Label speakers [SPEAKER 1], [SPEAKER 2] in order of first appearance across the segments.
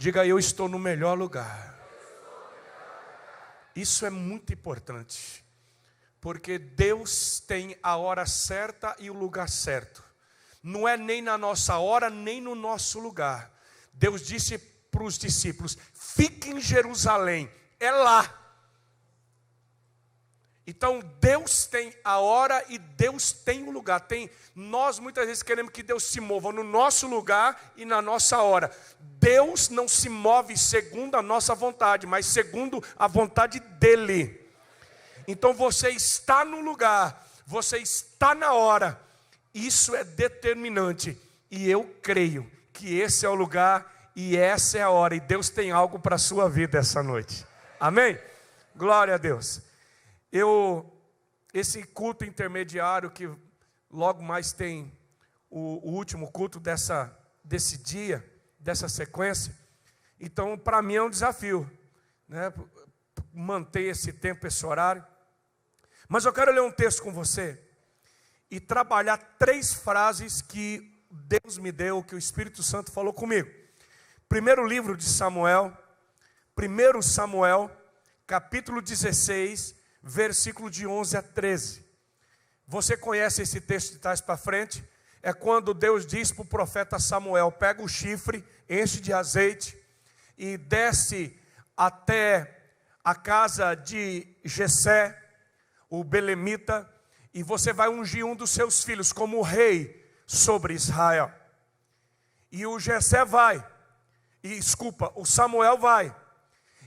[SPEAKER 1] Diga, eu estou no melhor lugar. Isso é muito importante, porque Deus tem a hora certa e o lugar certo. Não é nem na nossa hora, nem no nosso lugar. Deus disse para os discípulos: fiquem em Jerusalém, é lá. Então Deus tem a hora e Deus tem o lugar. Nós muitas vezes queremos que Deus se mova no nosso lugar e na nossa hora. Deus não se move segundo a nossa vontade, mas segundo a vontade dEle. Então você está no lugar, você está na hora. Isso é determinante. E eu creio que esse é o lugar e essa é a hora. E Deus tem algo para a sua vida essa noite. Amém? Glória a Deus. Esse culto intermediário que logo mais tem o último culto desse dia, dessa sequência. Então, para mim é um desafio, né, manter esse tempo, esse horário. Mas eu quero ler um texto com você e trabalhar 3 frases que Deus me deu, que o Espírito Santo falou comigo. Primeiro livro de Samuel, 1 Samuel, capítulo 16, versículo de 11 a 13. Você conhece esse texto de trás para frente? É quando Deus diz para o profeta Samuel: pega o chifre, enche de azeite e desce até a casa de Jessé, o belemita, e você vai ungir um dos seus filhos como rei sobre Israel. E o Samuel vai,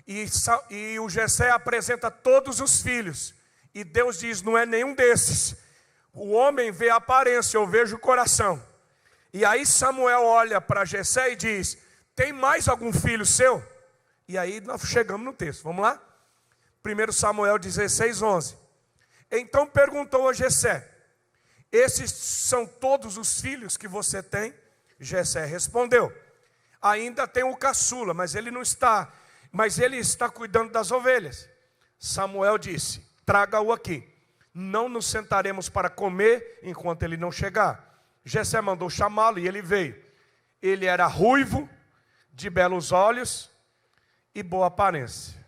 [SPEAKER 1] e o Jessé apresenta todos os filhos, e Deus diz: não é nenhum desses. O homem vê a aparência, eu vejo o coração. E aí Samuel olha para Jessé e diz: tem mais algum filho seu? E aí nós chegamos no texto, vamos lá? 1 Samuel 16, 11. Então perguntou a Jessé: esses são todos os filhos que você tem? Jessé respondeu: ainda tem o caçula, mas ele está cuidando das ovelhas. Samuel disse: traga-o aqui, não nos sentaremos para comer enquanto ele não chegar. Jessé mandou chamá-lo e ele veio. Ele era ruivo, de belos olhos e boa aparência.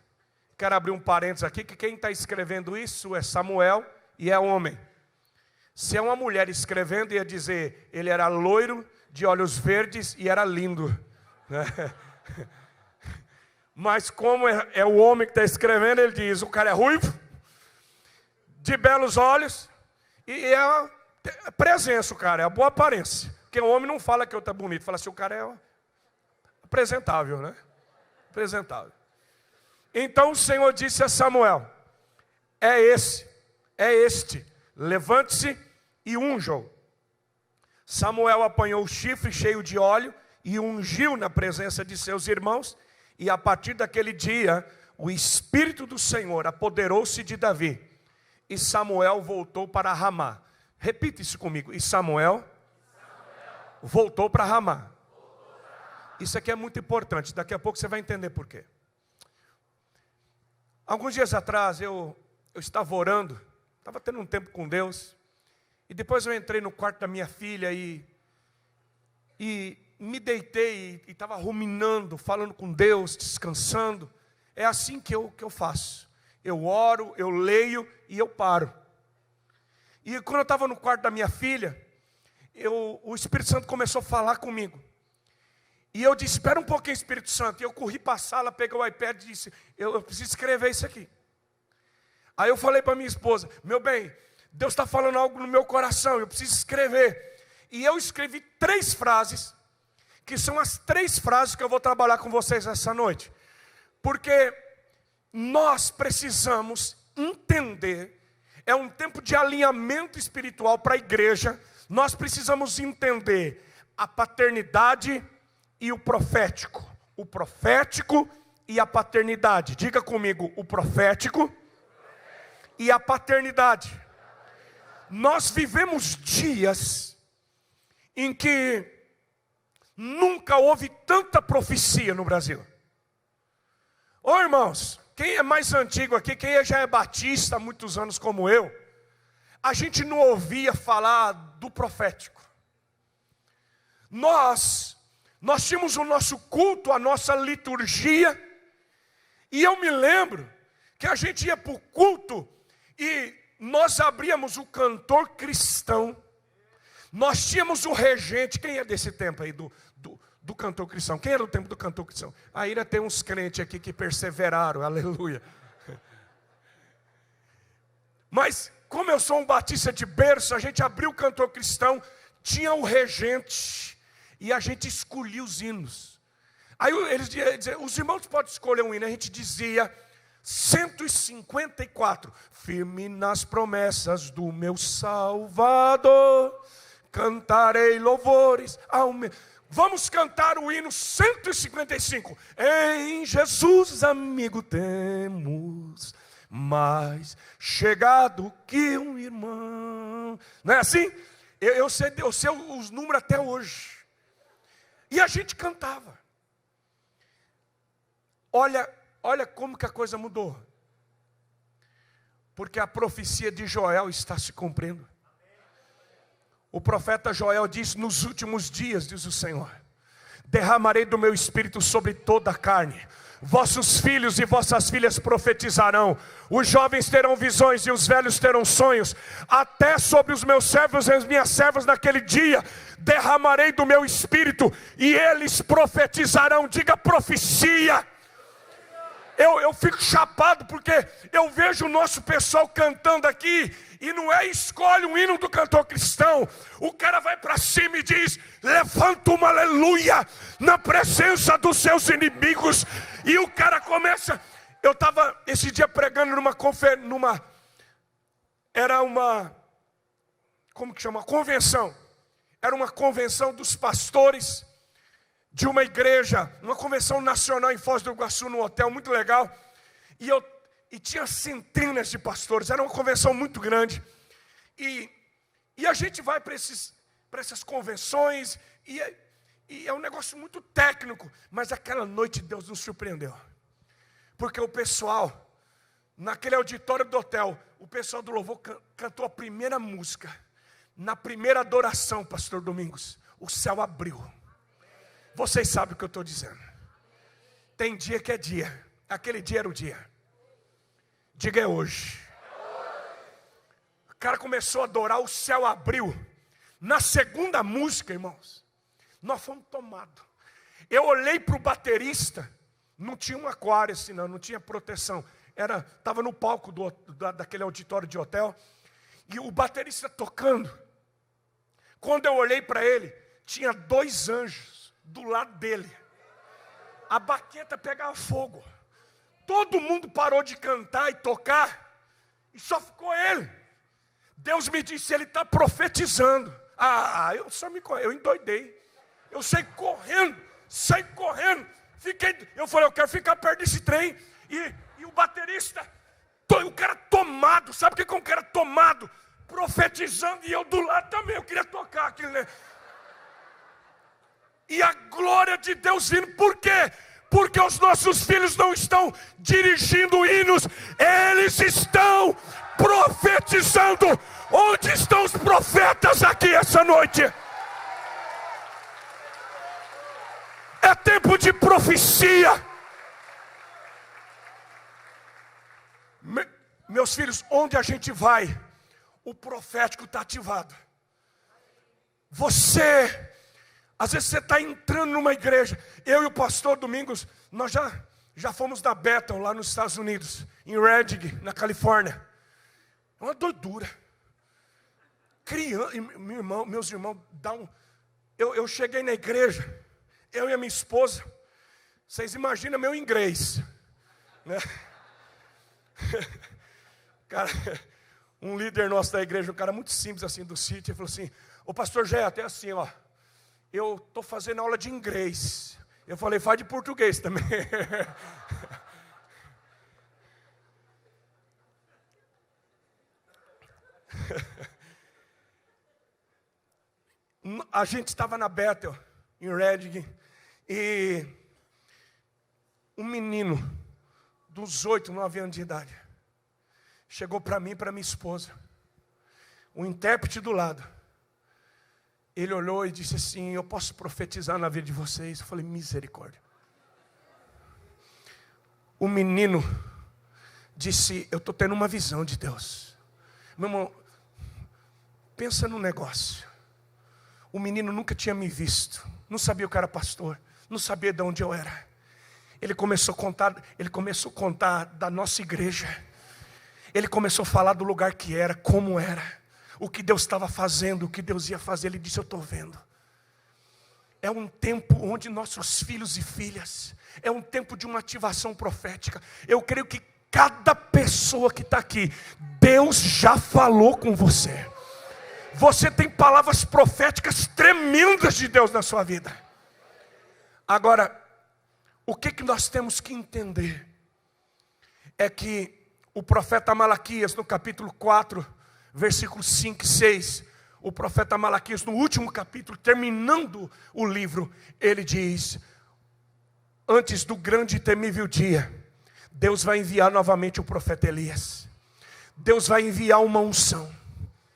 [SPEAKER 1] Quero abrir um parênteses aqui, que quem está escrevendo isso é Samuel e é homem. Se é uma mulher escrevendo, ia dizer: ele era loiro, de olhos verdes e era lindo. Mas como é o homem que está escrevendo, ele diz: o cara é ruivo, de belos olhos, e é a presença, o cara, é a boa aparência. Porque o homem não fala que eu estou bonito, fala assim: o cara é apresentável, né? Apresentável. Então o Senhor disse a Samuel: é este, levante-se e unja-o. Samuel apanhou o chifre cheio de óleo e ungiu na presença de seus irmãos, e a partir daquele dia, o Espírito do Senhor apoderou-se de Davi, e Samuel voltou para Ramá. Repita isso comigo: e Samuel voltou para Ramá. Isso aqui é muito importante, daqui a pouco você vai entender por quê. Alguns dias atrás eu estava orando, estava tendo um tempo com Deus, e depois eu entrei no quarto da minha filha e me deitei e estava ruminando, falando com Deus, descansando. É assim que eu faço. Eu oro, eu leio e eu paro. E quando eu estava no quarto da minha filha, o Espírito Santo começou a falar comigo. E eu disse: espera um pouquinho, Espírito Santo. E eu corri para a sala, peguei o iPad e disse: eu preciso escrever isso aqui. Aí eu falei para minha esposa: meu bem, Deus está falando algo no meu coração, eu preciso escrever. E eu escrevi 3 frases, que são as 3 frases que eu vou trabalhar com vocês essa noite. Porque nós precisamos entender, é um tempo de alinhamento espiritual para a igreja. Nós precisamos entender a paternidade e o profético e a paternidade. Diga comigo: o profético e a paternidade. Nós vivemos dias em que nunca houve tanta profecia no Brasil. Ô irmãos, quem é mais antigo aqui, quem já é batista há muitos anos como eu, a gente não ouvia falar do profético. Nós Nós tínhamos o nosso culto, a nossa liturgia. E eu me lembro que a gente ia para o culto e nós abríamos o cantor cristão. Nós tínhamos o regente. Quem é desse tempo aí do cantor cristão? Quem era do tempo do cantor cristão? Ainda tem uns crentes aqui que perseveraram, aleluia. Mas como eu sou um batista de berço, a gente abriu o cantor cristão, tinha o regente e a gente escolhia os hinos. Aí eles diziam, os irmãos podem escolher um hino. A gente dizia 154, firme nas promessas do meu Salvador, cantarei louvores ao meu. Vamos cantar o hino 155. Em Jesus amigo temos, mais chegado que um irmão. Não é assim? Eu sei os números até hoje. E a gente cantava. Olha como que a coisa mudou. Porque a profecia de Joel está se cumprindo. O profeta Joel diz, nos últimos dias, diz o Senhor, derramarei do meu espírito sobre toda a carne. Vossos filhos e vossas filhas profetizarão. Os jovens terão visões e os velhos terão sonhos. Até sobre os meus servos e as minhas servas naquele dia derramarei do meu espírito e eles profetizarão. Diga profecia. Eu fico chapado porque eu vejo o nosso pessoal cantando aqui. E não é escolhe um hino do cantor cristão. O cara vai para cima e diz, levanta uma aleluia na presença dos seus inimigos. E o cara começa. Eu estava esse dia pregando era uma, como que chama? Convenção. Era uma convenção dos pastores de uma igreja, uma convenção nacional em Foz do Iguaçu, num hotel muito legal. E tinha centenas de pastores, era uma convenção muito grande. E a gente vai para essas convenções, e é um negócio muito técnico. Mas aquela noite Deus nos surpreendeu. Porque o pessoal, naquele auditório do hotel, o pessoal do louvor cantou a primeira música. Na primeira adoração, pastor Domingos, o céu abriu. Vocês sabem o que eu estou dizendo. Tem dia que é dia. Aquele dia era o dia. Diga é hoje. O cara começou a adorar, o céu abriu. Na segunda música, irmãos, nós fomos tomados. Eu olhei para o baterista. Não tinha um aquário assim, não tinha proteção. Estava no palco daquele auditório de hotel. E o baterista tocando. Quando eu olhei para ele, tinha 2 anjos do lado dele. A baqueta pegava fogo. Todo mundo parou de cantar e tocar. E só ficou ele. Deus me disse, ele está profetizando. Eu endoidei. Eu saí correndo. Eu falei, eu quero ficar perto desse trem. E o baterista, o cara tomado. Sabe o que é um cara tomado? Profetizando. E eu do lado também, eu queria tocar aquilo, né? E a glória de Deus vindo. Por quê? Porque os nossos filhos não estão dirigindo hinos, eles estão profetizando. Onde estão os profetas aqui essa noite? É tempo de profecia. Meus filhos, onde a gente vai, o profético está ativado. Às vezes você está entrando numa igreja. Eu e o pastor Domingos, nós já fomos na Bethel, lá nos Estados Unidos, em Redding, na Califórnia. É uma doidura. Meus irmãos, eu cheguei na igreja, eu e a minha esposa. Vocês imaginam meu inglês, né? Cara, um líder nosso da igreja, um cara muito simples assim do sítio, ele falou assim, ô pastor Jé, até assim, ó. Eu estou fazendo aula de inglês. Eu falei, faz de português também. A gente estava na Bethel, em Redding, e um menino, dos 8, 9 anos de idade, chegou para mim e para minha esposa, o intérprete do lado. Ele olhou e disse assim: eu posso profetizar na vida de vocês? Eu falei: misericórdia. O menino disse: eu estou tendo uma visão de Deus. Meu irmão, pensa no negócio. O menino nunca tinha me visto, não sabia que eu era pastor, não sabia de onde eu era. Ele começou a contar da nossa igreja. Ele começou a falar do lugar que era, como era, o que Deus estava fazendo, o que Deus ia fazer. Ele disse: eu estou vendo. É um tempo onde nossos filhos e filhas, é um tempo de uma ativação profética. Eu creio que cada pessoa que está aqui, Deus já falou com você. Você tem palavras proféticas tremendas de Deus na sua vida. Agora, o que nós temos que entender é que o profeta Malaquias, no capítulo 4, versículos 5 e 6, o profeta Malaquias, no último capítulo, terminando o livro, ele diz: antes do grande e temível dia, Deus vai enviar novamente o profeta Elias. Deus vai enviar uma unção.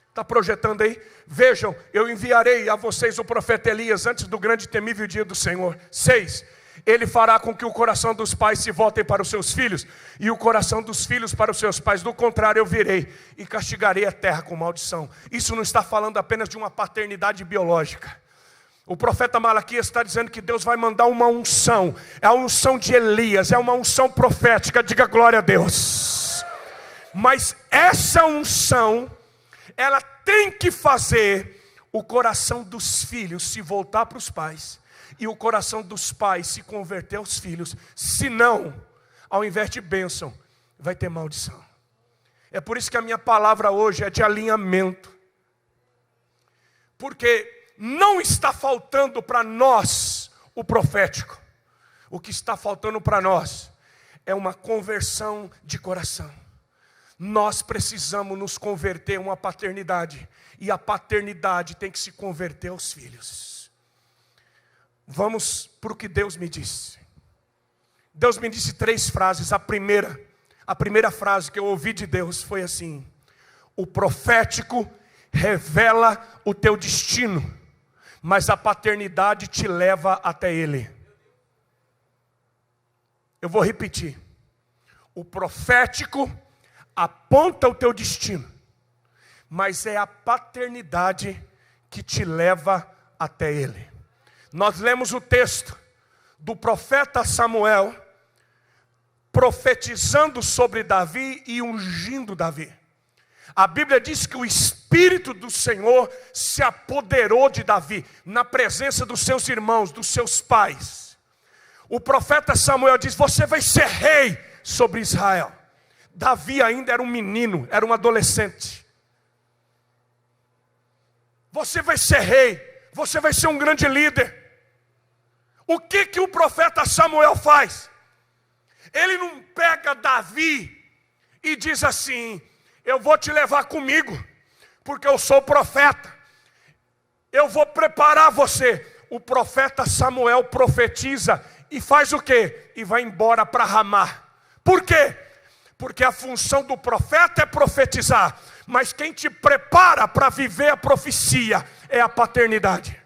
[SPEAKER 1] Está projetando aí? Vejam, eu enviarei a vocês o profeta Elias antes do grande e temível dia do Senhor. 6. Ele fará com que o coração dos pais se voltem para os seus filhos, e o coração dos filhos para os seus pais. Do contrário, eu virei e castigarei a terra com maldição. Isso não está falando apenas de uma paternidade biológica. O profeta Malaquias está dizendo que Deus vai mandar uma unção. É a unção de Elias, é uma unção profética. Diga glória a Deus. Mas essa unção, ela tem que fazer o coração dos filhos se voltar para os pais, e o coração dos pais se converter aos filhos. Senão, ao invés de bênção, vai ter maldição. É por isso que a minha palavra hoje é de alinhamento. Porque não está faltando para nós o profético. O que está faltando para nós é uma conversão de coração. Nós precisamos nos converter a uma paternidade. E a paternidade tem que se converter aos filhos. Vamos para o que Deus me disse. Deus me disse 3 frases. A primeira frase que eu ouvi de Deus foi assim: o profético revela o teu destino, mas a paternidade te leva até ele. Eu vou repetir. O profético aponta o teu destino, mas é a paternidade que te leva até ele. Nós lemos o texto do profeta Samuel profetizando sobre Davi e ungindo Davi. A Bíblia diz que o Espírito do Senhor se apoderou de Davi na presença dos seus irmãos, dos seus pais. O profeta Samuel diz: você vai ser rei sobre Israel. Davi ainda era um menino, era um adolescente. Você vai ser rei, você vai ser um grande líder. O que o profeta Samuel faz? Ele não pega Davi e diz assim: eu vou te levar comigo, porque eu sou profeta, eu vou preparar você. O profeta Samuel profetiza e faz o quê? E vai embora para Ramá. Por quê? Porque a função do profeta é profetizar, mas quem te prepara para viver a profecia é a paternidade.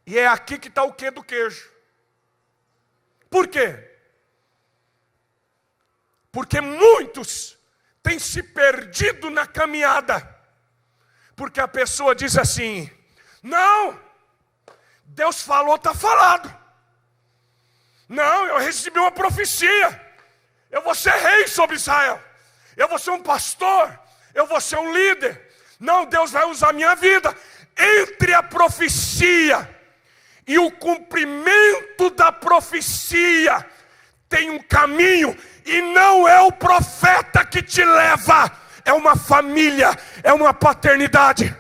[SPEAKER 1] E é aqui que está o quê do queijo. Por quê? Porque muitos têm se perdido na caminhada. Porque a pessoa diz assim: não, Deus falou, está falado. Não, eu recebi uma profecia. Eu vou ser rei sobre Israel. Eu vou ser um pastor. Eu vou ser um líder. Não, Deus vai usar a minha vida. Entre a profecia e o cumprimento da profecia tem um caminho, e não é o profeta que te leva, é uma família, é uma paternidade.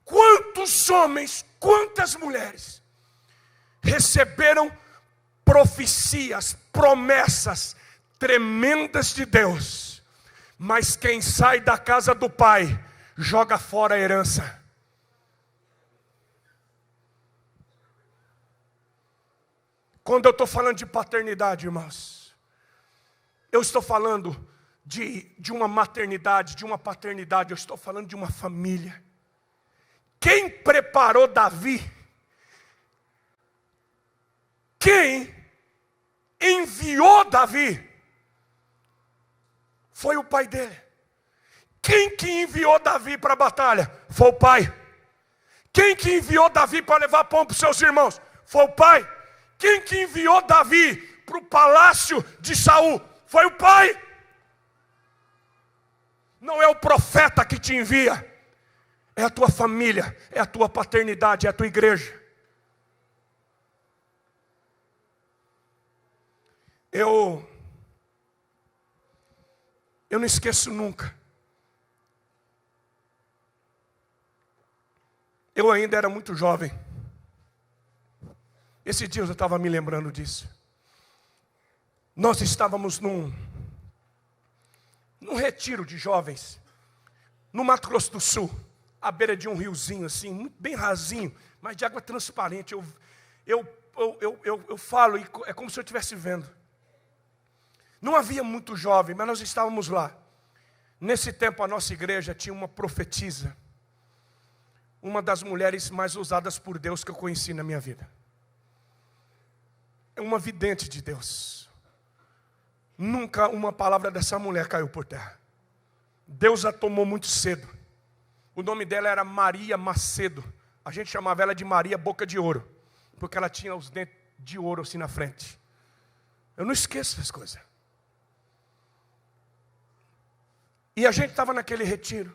[SPEAKER 1] Quantos homens, quantas mulheres receberam profecias, promessas tremendas de Deus, mas quem sai da casa do pai joga fora a herança. Quando eu estou falando de paternidade, irmãos, Eu estou falando de uma maternidade, de uma paternidade, eu estou falando de uma família. Quem preparou Davi? Quem enviou Davi? Foi o pai dele. Quem que enviou Davi para a batalha? Foi o pai. Quem que enviou Davi para levar pão para os seus irmãos? Foi o pai. Quem que enviou Davi para o palácio de Saul? Foi o pai. Não é o profeta que te envia, é a tua família, é a tua paternidade, é a tua igreja. Eu não esqueço nunca. Eu ainda era muito jovem. Esse dia eu estava me lembrando disso. Nós estávamos num retiro de jovens, no Mato Grosso do Sul, à beira de um riozinho assim, bem rasinho, mas de água transparente. Eu falo e é como se eu estivesse vendo. Não havia muito jovem, mas nós estávamos lá. Nesse tempo a nossa igreja tinha uma profetisa, uma das mulheres mais usadas por Deus que eu conheci na minha vida. É uma vidente de Deus. Nunca uma palavra dessa mulher caiu por terra. Deus a tomou muito cedo. O nome dela era Maria Macedo. A gente chamava ela de Maria Boca de Ouro, porque ela tinha os dentes de ouro assim na frente. Eu não esqueço essas coisas. E a gente estava naquele retiro.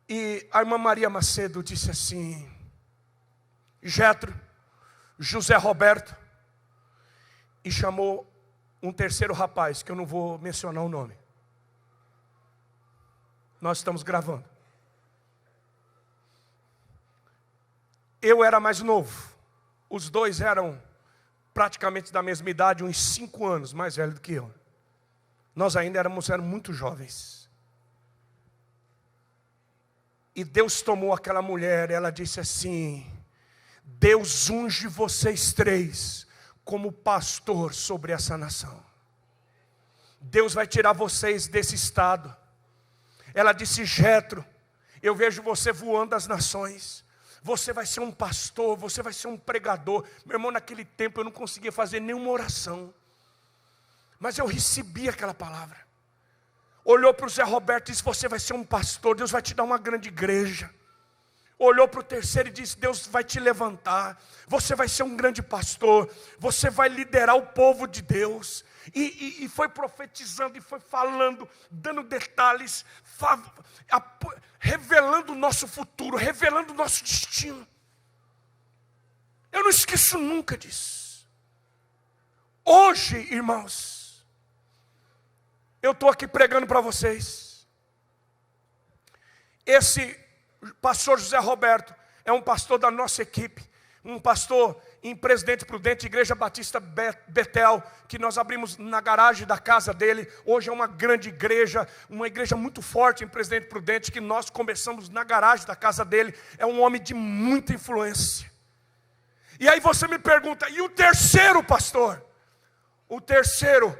[SPEAKER 1] E a irmã Maria Macedo disse assim: Jetro, José Roberto, e chamou um terceiro rapaz, que eu não vou mencionar o nome. Nós estamos gravando. Eu era mais novo. Os dois eram praticamente da mesma idade, uns 5 anos mais velho do que eu. Nós ainda éramos muito jovens. E Deus tomou aquela mulher, ela disse assim: Deus unge vocês três como pastor sobre essa nação. Deus vai tirar vocês desse estado. Ela disse: Jetro, eu vejo você voando as nações. Você vai ser um pastor, você vai ser um pregador. Meu irmão, naquele tempo eu não conseguia fazer nenhuma oração, mas eu recebi aquela palavra. Olhou para o Zé Roberto e disse: você vai ser um pastor, Deus vai te dar uma grande igreja. Olhou para o terceiro e disse: Deus vai te levantar, você vai ser um grande pastor, você vai liderar o povo de Deus. E foi profetizando, e foi falando, dando detalhes, revelando o nosso futuro, revelando o nosso destino. Eu não esqueço nunca disso. Hoje, irmãos, eu estou aqui pregando para vocês. Esse pastor José Roberto é um pastor da nossa equipe, um pastor em Presidente Prudente, Igreja Batista Betel, que nós abrimos na garagem da casa dele. Hoje é uma grande igreja, uma igreja muito forte em Presidente Prudente, que nós começamos na garagem da casa dele. É um homem de muita influência. E aí você me pergunta: e o terceiro pastor? O terceiro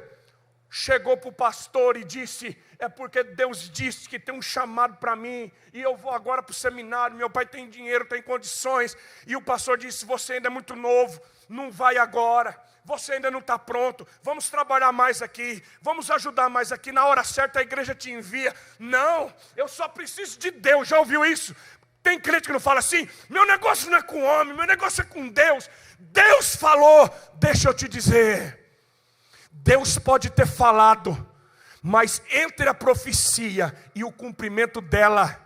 [SPEAKER 1] chegou para o pastor e disse: é porque Deus disse que tem um chamado para mim, e eu vou agora para o seminário, meu pai tem dinheiro, tem condições. E o pastor disse: você ainda é muito novo, não vai agora, você ainda não está pronto, vamos trabalhar mais aqui, vamos ajudar mais aqui, na hora certa a igreja te envia. Não, eu só preciso de Deus. Já ouviu isso? Tem crente que não fala assim: meu negócio não é com homem, meu negócio é com Deus. Deus falou. Deixa eu te dizer, Deus pode ter falado, mas entre a profecia e o cumprimento dela,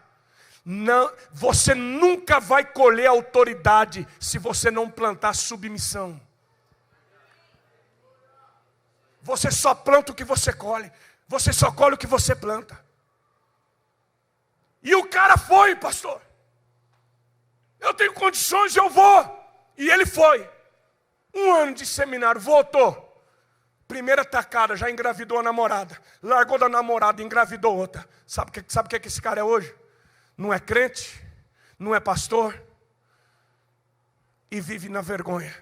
[SPEAKER 1] não, você nunca vai colher autoridade se você não plantar submissão. Você só planta o que você colhe. Você só colhe o que você planta. E o cara foi: pastor, eu tenho condições, eu vou. E ele foi. 1 ano de seminário, voltou. Primeira tacada, já engravidou a namorada. Largou da namorada, engravidou outra. Sabe o que esse cara é hoje? Não é crente, não é pastor, e vive na vergonha.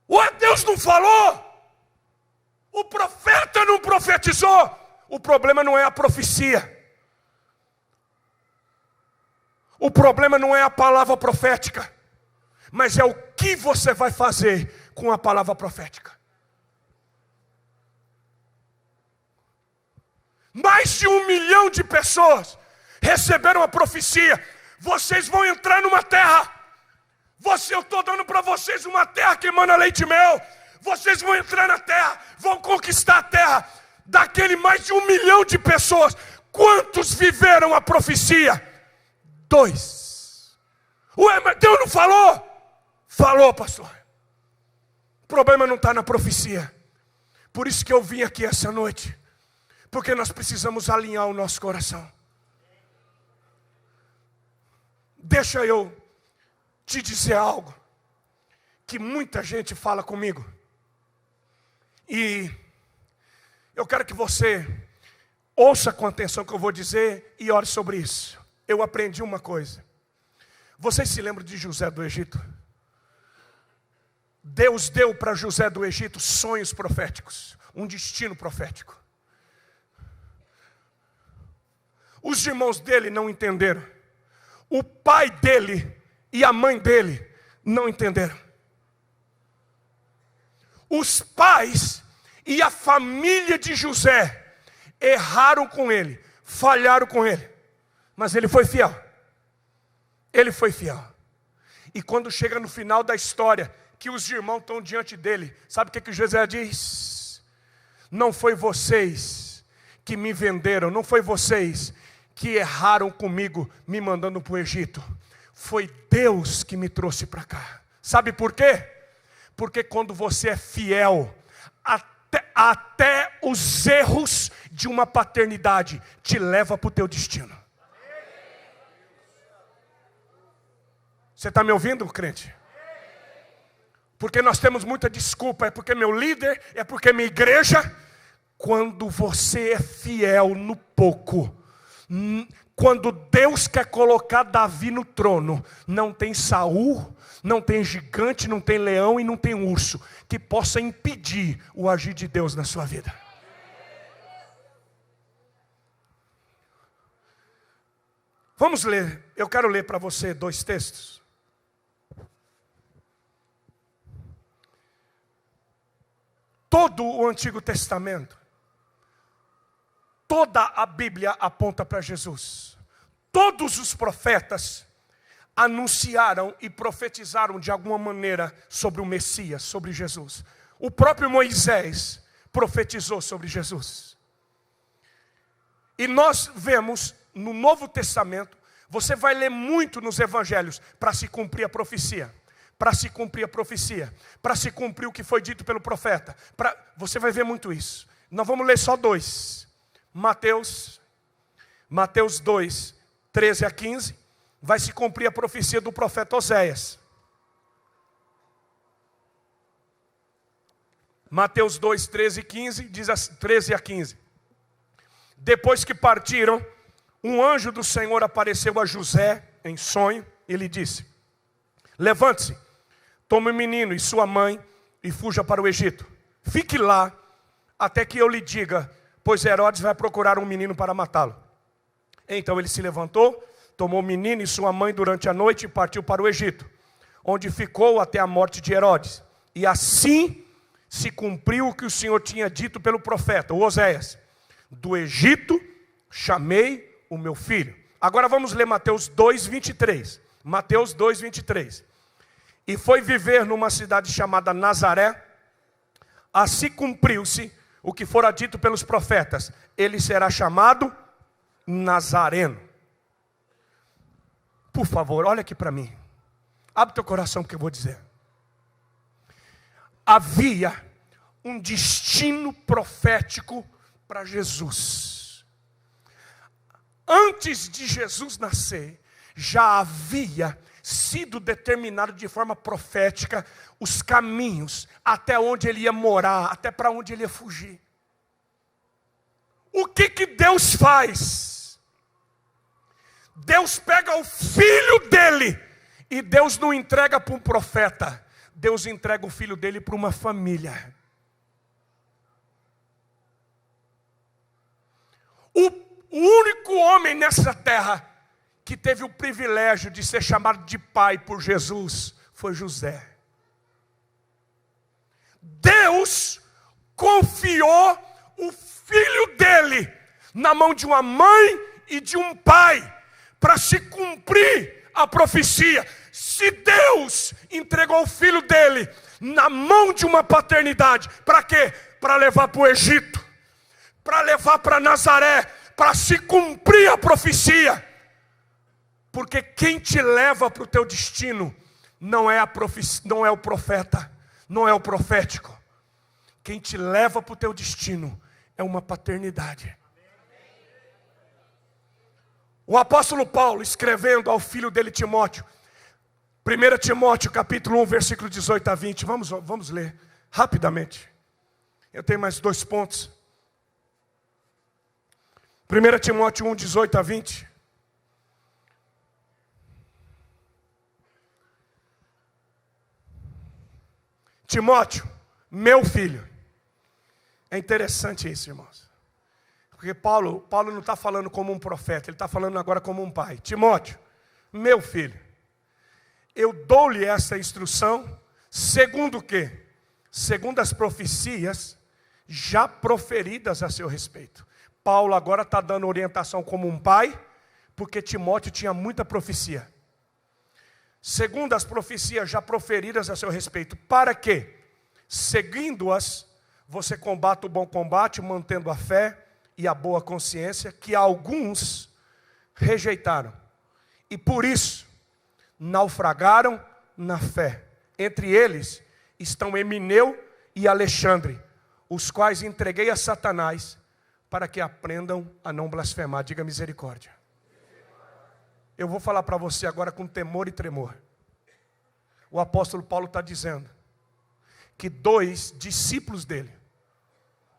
[SPEAKER 1] Ué, Deus não falou? O profeta não profetizou. O problema não é a profecia. O problema não é a palavra profética, mas é o que você vai fazer com a palavra profética. Mais de 1 milhão de pessoas receberam a profecia. Vocês vão entrar numa terra. Eu estou dando para vocês uma terra que emana leite e mel. Vocês vão entrar na terra, vão conquistar a terra. Daquele mais de 1 milhão de pessoas, quantos viveram a profecia? 2. Ué, mas Deus não falou? Falou, pastor. O problema não está na profecia. Por isso que eu vim aqui essa noite. Porque nós precisamos alinhar o nosso coração. Deixa eu te dizer algo que muita gente fala comigo. E eu quero que você ouça com atenção o que eu vou dizer e ore sobre isso. Eu aprendi uma coisa. Vocês se lembram de José do Egito? Deus deu para José do Egito sonhos proféticos, um destino profético. Os irmãos dele não entenderam. O pai dele e a mãe dele não entenderam. Os pais e a família de José erraram com ele, falharam com ele. Mas ele foi fiel. Ele foi fiel. E quando chega no final da história, que os irmãos estão diante dele, sabe o que José diz? Não foi vocês que me venderam, não foi vocês que erraram comigo me mandando para o Egito. Foi Deus que me trouxe para cá. Sabe por quê? Porque quando você é fiel, até os erros de uma paternidade te leva para o teu destino. Você está me ouvindo, crente? Porque nós temos muita desculpa. É porque meu líder, é porque minha igreja. Quando você é fiel no pouco, quando Deus quer colocar Davi no trono, não tem Saul, não tem gigante, não tem leão e não tem urso que possa impedir o agir de Deus na sua vida. Vamos ler, eu quero ler para você 2 textos. Todo o Antigo Testamento, toda a Bíblia aponta para Jesus. Todos os profetas anunciaram e profetizaram de alguma maneira sobre o Messias, sobre Jesus. O próprio Moisés profetizou sobre Jesus. E nós vemos no Novo Testamento, você vai ler muito nos Evangelhos para se cumprir a profecia. Para se cumprir a profecia, para se cumprir o que foi dito pelo profeta. Você vai ver muito isso. Nós vamos ler só 2. Mateus 2, 13 a 15, vai se cumprir a profecia do profeta Oséias. Mateus 2, 13 e 15, diz 13 a 15. Depois que partiram, um anjo do Senhor apareceu a José em sonho e lhe disse: levante-se, tome o menino e sua mãe e fuja para o Egito. Fique lá até que eu lhe diga, pois Herodes vai procurar um menino para matá-lo. Então ele se levantou, tomou o menino e sua mãe durante a noite e partiu para o Egito, onde ficou até a morte de Herodes. E assim se cumpriu o que o Senhor tinha dito pelo profeta, o Oséias: do Egito chamei o meu filho. Agora vamos ler Mateus 2, 23. Mateus 2, 23. E foi viver numa cidade chamada Nazaré. Assim cumpriu-se o que fora dito pelos profetas: ele será chamado Nazareno. Por favor, olha aqui para mim. Abre teu coração porque eu vou dizer. Havia um destino profético para Jesus. Antes de Jesus nascer, já havia sido determinado de forma profética os caminhos até onde ele ia morar, até para onde ele ia fugir. O que Deus faz? Deus pega o filho dele e Deus não entrega para um profeta. Deus entrega o filho dele para uma família. O único homem nessa terra que teve o privilégio de ser chamado de pai por Jesus foi José. Deus confiou o filho dele na mão de uma mãe e de um pai para se cumprir a profecia. Se Deus entregou o filho dele na mão de uma paternidade, para quê? Para levar para o Egito, para levar para Nazaré, para se cumprir a profecia. Porque quem te leva para o teu destino não é não é o profeta, não é o profético. Quem te leva para o teu destino é uma paternidade. O apóstolo Paulo, escrevendo ao filho dele Timóteo, 1 Timóteo capítulo 1, versículo 18 a 20, vamos ler rapidamente. Eu tenho mais 2 pontos. 1 Timóteo 1, 18 a 20. Timóteo, meu filho. É interessante isso, irmãos. Porque Paulo não está falando como um profeta, ele está falando agora como um pai. Timóteo, meu filho, eu dou-lhe essa instrução, segundo o quê? Segundo as profecias já proferidas a seu respeito. Paulo agora está dando orientação como um pai, porque Timóteo tinha muita profecia. Segundo as profecias já proferidas a seu respeito, para que, seguindo-as, você combata o bom combate, mantendo a fé e a boa consciência, que alguns rejeitaram. E por isso, naufragaram na fé. Entre eles estão Emineu e Alexandre, os quais entreguei a Satanás, para que aprendam a não blasfemar. Diga misericórdia. Eu vou falar para você agora com temor e tremor. O apóstolo Paulo está dizendo que 2 discípulos dele,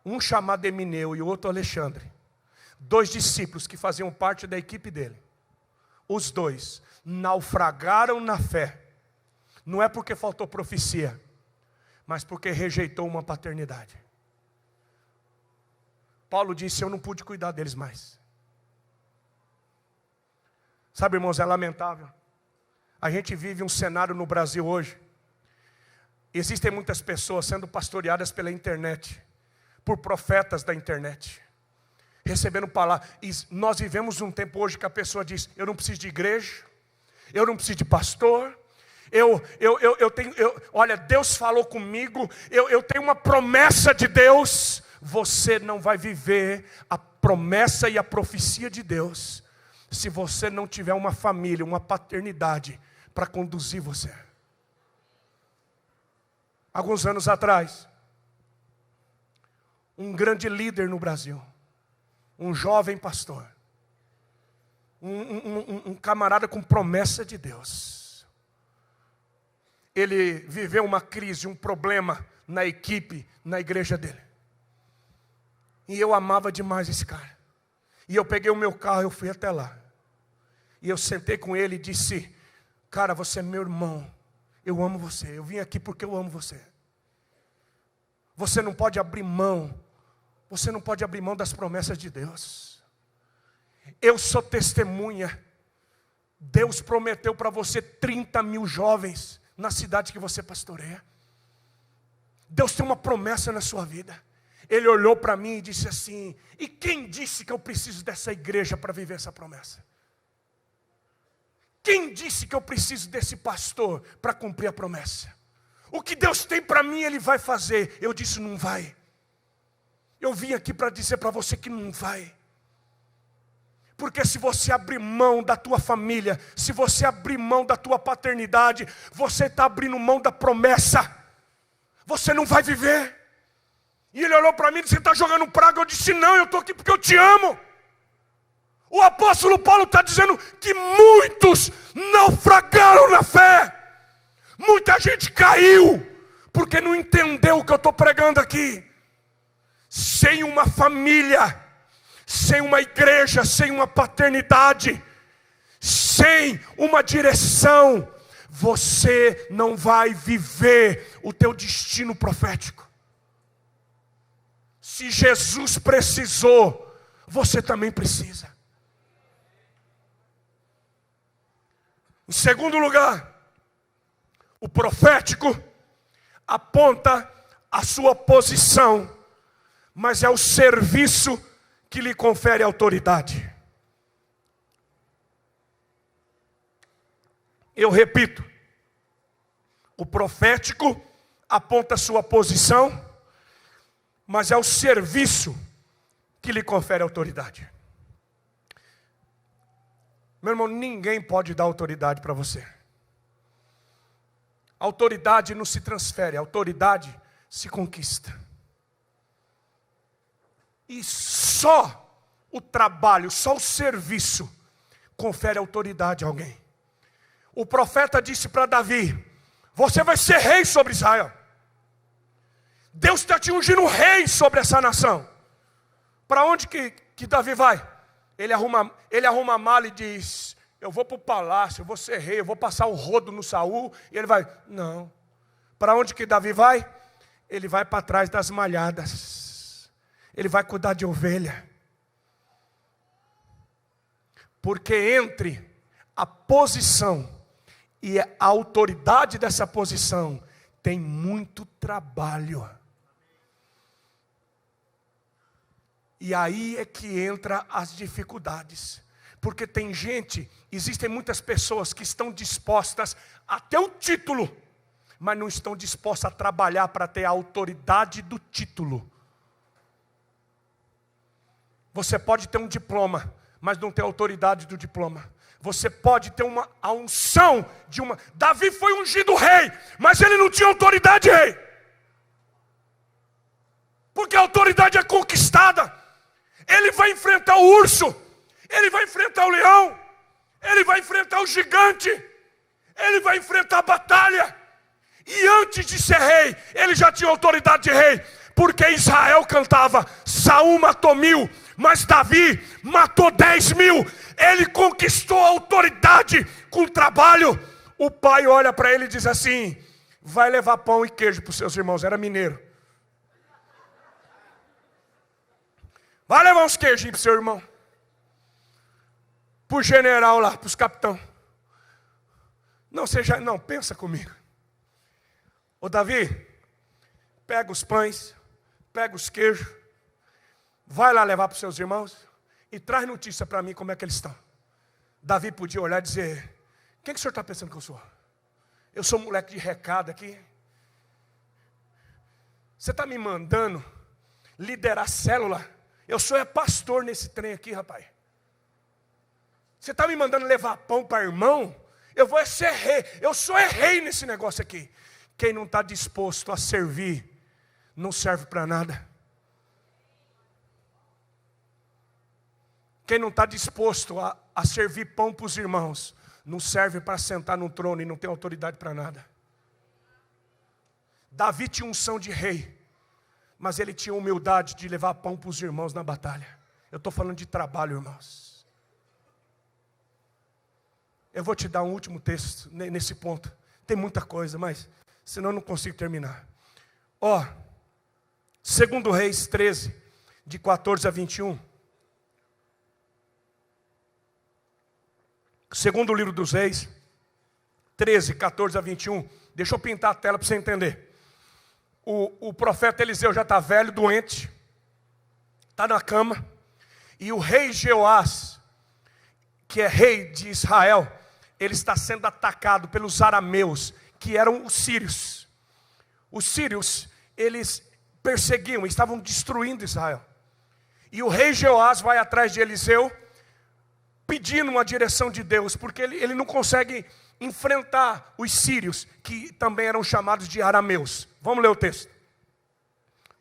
[SPEAKER 1] um chamado Emineu e o outro Alexandre, 2 discípulos que faziam parte da equipe dele, os 2 naufragaram na fé. Não é porque faltou profecia, mas porque rejeitou uma paternidade. Paulo disse, eu não pude cuidar deles mais. Sabe, irmãos, é lamentável. A gente vive um cenário no Brasil hoje. Existem muitas pessoas sendo pastoreadas pela internet, por profetas da internet, recebendo palavras. E nós vivemos um tempo hoje que a pessoa diz, eu não preciso de igreja, eu não preciso de pastor, olha, Deus falou comigo, eu tenho uma promessa de Deus. Você não vai viver a promessa e a profecia de Deus se você não tiver uma família, uma paternidade para conduzir você. Alguns anos atrás, um grande líder no Brasil, um jovem pastor, um camarada com promessa de Deus, ele viveu uma crise, um problema na equipe, na igreja dele. E eu amava demais esse cara. E eu peguei o meu carro, eu fui até lá. E eu sentei com ele e disse, cara, você é meu irmão. Eu amo você. Eu vim aqui porque eu amo você. Você não pode abrir mão. Você não pode abrir mão das promessas de Deus. Eu sou testemunha. Deus prometeu para você 30 mil jovens na cidade que você pastoreia. Deus tem uma promessa na sua vida. Ele olhou para mim e disse assim, e quem disse que eu preciso dessa igreja para viver essa promessa? Quem disse que eu preciso desse pastor para cumprir a promessa? O que Deus tem para mim, Ele vai fazer. Eu disse, não vai. Eu vim aqui para dizer para você que não vai. Porque se você abrir mão da tua família, se você abrir mão da tua paternidade, você está abrindo mão da promessa. Você não vai viver. E ele olhou para mim e disse, você está jogando praga? Eu disse, não, eu estou aqui porque eu te amo. O apóstolo Paulo está dizendo que muitos naufragaram na fé. Muita gente caiu, porque não entendeu o que eu estou pregando aqui. Sem uma família, sem uma igreja, sem uma paternidade, sem uma direção, você não vai viver o teu destino profético. Se Jesus precisou você também precisa. Em segundo lugar, o profético aponta a sua posição, mas é o serviço que lhe confere autoridade. Eu repito, o profético aponta a sua posição, mas é o serviço que lhe confere autoridade. Meu irmão, ninguém pode dar autoridade para você. Autoridade não se transfere, autoridade se conquista. E só o trabalho, só o serviço confere autoridade a alguém. O profeta disse para Davi: você vai ser rei sobre Israel. Deus está te ungindo rei sobre essa nação. Para onde que Davi vai? Ele arruma a mala e diz: eu vou para o palácio, eu vou ser rei, eu vou passar o rodo no Saul. E ele vai: não. Para onde que Davi vai? Ele vai para trás das malhadas. Ele vai cuidar de ovelha. Porque entre a posição e a autoridade dessa posição tem muito trabalho. E aí é que entra as dificuldades. Porque tem gente, existem muitas pessoas que estão dispostas a ter o título, mas não estão dispostas a trabalhar para ter a autoridade do título. Você pode ter um diploma, mas não ter a autoridade do diploma. Você pode ter a unção de uma... Davi foi ungido rei, mas ele não tinha autoridade de rei. Porque a autoridade é conquistada. Ele vai enfrentar o urso, ele vai enfrentar o leão, ele vai enfrentar o gigante, ele vai enfrentar a batalha. E antes de ser rei, ele já tinha autoridade de rei. Porque Israel cantava: Saul matou 1000, mas Davi matou 10.000. Ele conquistou a autoridade com trabalho. O pai olha para ele e diz assim: vai levar pão e queijo para os seus irmãos. Era mineiro. Vai levar uns queijinhos para o seu irmão. Para o general lá, para os capitão. Não, pensa comigo. Ô Davi, pega os pães, pega os queijos, vai lá levar para os seus irmãos e traz notícia para mim como é que eles estão. Davi podia olhar e dizer: quem que o senhor está pensando que eu sou? Eu sou moleque de recado aqui. Você está me mandando liderar célula? Eu sou pastor nesse trem aqui, rapaz. Você está me mandando levar pão para irmão? Eu vou ser rei. Eu sou rei nesse negócio aqui. Quem não está disposto a servir, não serve para nada. Quem não está disposto a servir pão para os irmãos, não serve para sentar no trono e não tem autoridade para nada. Davi tinha unção de rei, mas ele tinha humildade de levar pão para os irmãos na batalha. Eu estou falando de trabalho, irmãos. Eu vou te dar um último texto nesse ponto. Tem muita coisa, mas senão eu não consigo terminar. 2 Reis 13, de 14 a 21. Segundo livro dos Reis, 13, 14 a 21. Deixa eu pintar a tela para você entender. O profeta Eliseu já está velho, doente, está na cama, e o rei Jeoás, que é rei de Israel, ele está sendo atacado pelos arameus, que eram os sírios. Os sírios, eles perseguiam, estavam destruindo Israel. E o rei Jeoás vai atrás de Eliseu, pedindo uma direção de Deus, porque ele não consegue enfrentar os sírios, que também eram chamados de arameus. Vamos ler o texto.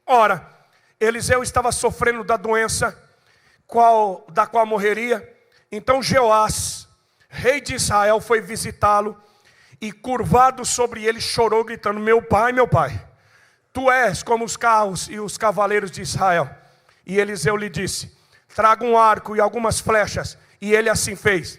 [SPEAKER 1] Ora, Eliseu estava sofrendo da doença da qual morreria. Então Jeoás, rei de Israel, foi visitá-lo e curvado sobre ele chorou, gritando: meu pai, tu és como os carros e os cavaleiros de Israel. E Eliseu lhe disse: traga um arco e algumas flechas. E ele assim fez.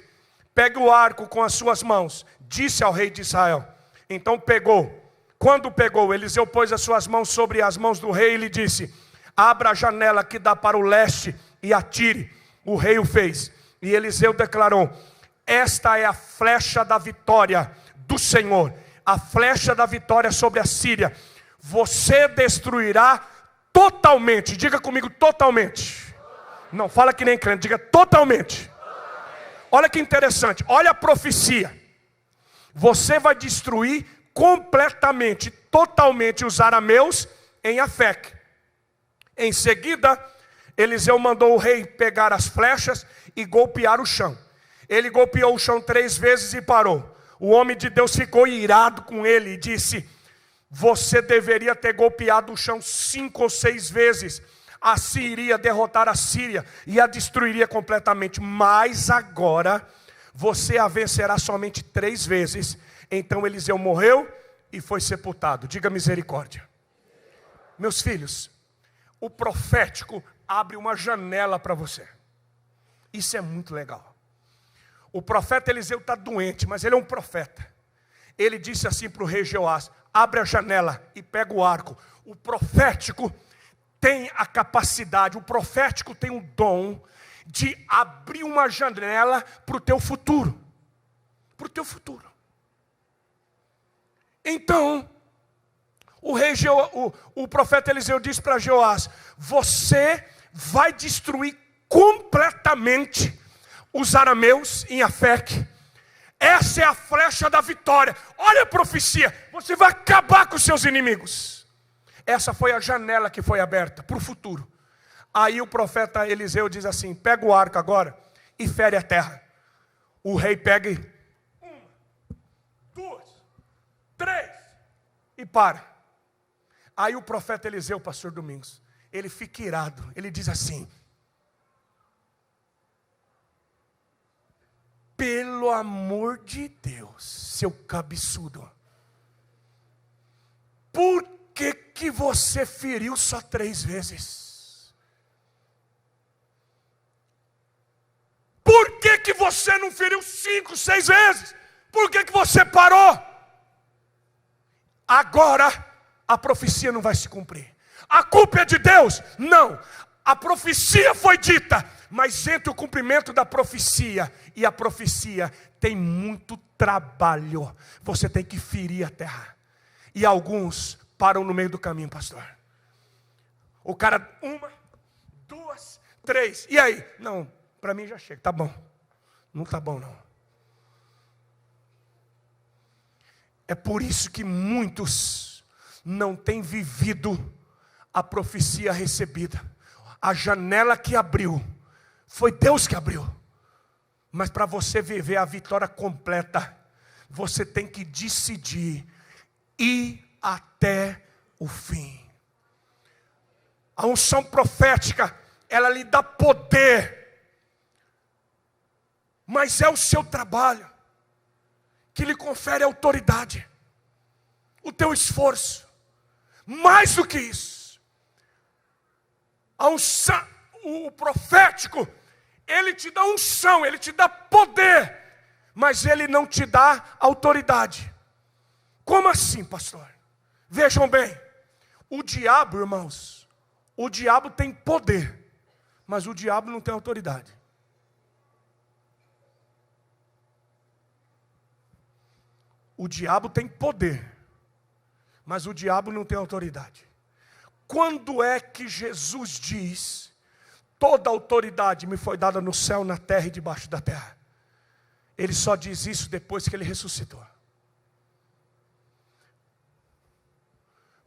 [SPEAKER 1] Pegue o arco com as suas mãos, disse ao rei de Israel. Então pegou. Quando pegou, Eliseu pôs as suas mãos sobre as mãos do rei e lhe disse: abra a janela que dá para o leste e atire. O rei o fez. E Eliseu declarou: esta é a flecha da vitória do Senhor, a flecha da vitória sobre a Síria. Você destruirá totalmente. Diga comigo, totalmente. Não, fala que nem crente, diga totalmente. Olha que interessante, olha a profecia. Você vai destruir completamente, totalmente os arameus em Afec. Em seguida, Eliseu mandou o rei pegar as flechas e golpear o chão. Ele golpeou o chão 3 vezes e parou. O homem de Deus ficou irado com ele e disse: você deveria ter golpeado o chão 5 ou 6 vezes. Assim iria derrotar a Síria e a destruiria completamente. Mas agora você a vencerá somente 3 vezes. Então Eliseu morreu e foi sepultado. Diga misericórdia. Meus filhos, o profético abre uma janela para você. Isso é muito legal. O profeta Eliseu está doente, mas ele é um profeta. Ele disse assim para o rei Jeoás: abre a janela e pega o arco. O profético tem a capacidade, o profético tem o dom de abrir uma janela para o teu futuro. Para o teu futuro. Então, o profeta Eliseu disse para Jeoás: você vai destruir completamente os arameus em Afec. Essa é a flecha da vitória. Olha a profecia, você vai acabar com os seus inimigos. Essa foi a janela que foi aberta para o futuro. Aí o profeta Eliseu diz assim: pega o arco agora e fere a terra. O rei pega e 1, 2, 3 e para. Aí o profeta Eliseu, pastor Domingos, ele fica irado. Ele diz assim: pelo amor de Deus, seu cabeçudo, por que você feriu só 3 vezes? Por que você não feriu 5, 6 vezes? Por que você parou? Agora a profecia não vai se cumprir. A culpa é de Deus? Não. A profecia foi dita, mas entre o cumprimento da profecia e a profecia tem muito trabalho. Você tem que ferir a terra. E alguns param no meio do caminho, pastor. O cara, 1, 2, 3. E aí? Não, para mim já chega, tá bom. Não tá bom não. É por isso que muitos não têm vivido a profecia recebida. A janela que abriu, foi Deus que abriu. Mas para você viver a vitória completa, você tem que decidir ir até o fim. A unção profética, ela lhe dá poder, mas é o seu trabalho que lhe confere autoridade, o teu esforço. Mais do que isso, a unção, o profético, ele te dá unção, ele te dá poder, mas ele não te dá autoridade. Como assim, pastor? Vejam bem, o diabo, irmãos, o diabo tem poder, mas o diabo não tem autoridade. O diabo tem poder, mas o diabo não tem autoridade. Quando é que Jesus diz: toda autoridade me foi dada no céu, na terra e debaixo da terra? Ele só diz isso depois que ele ressuscitou.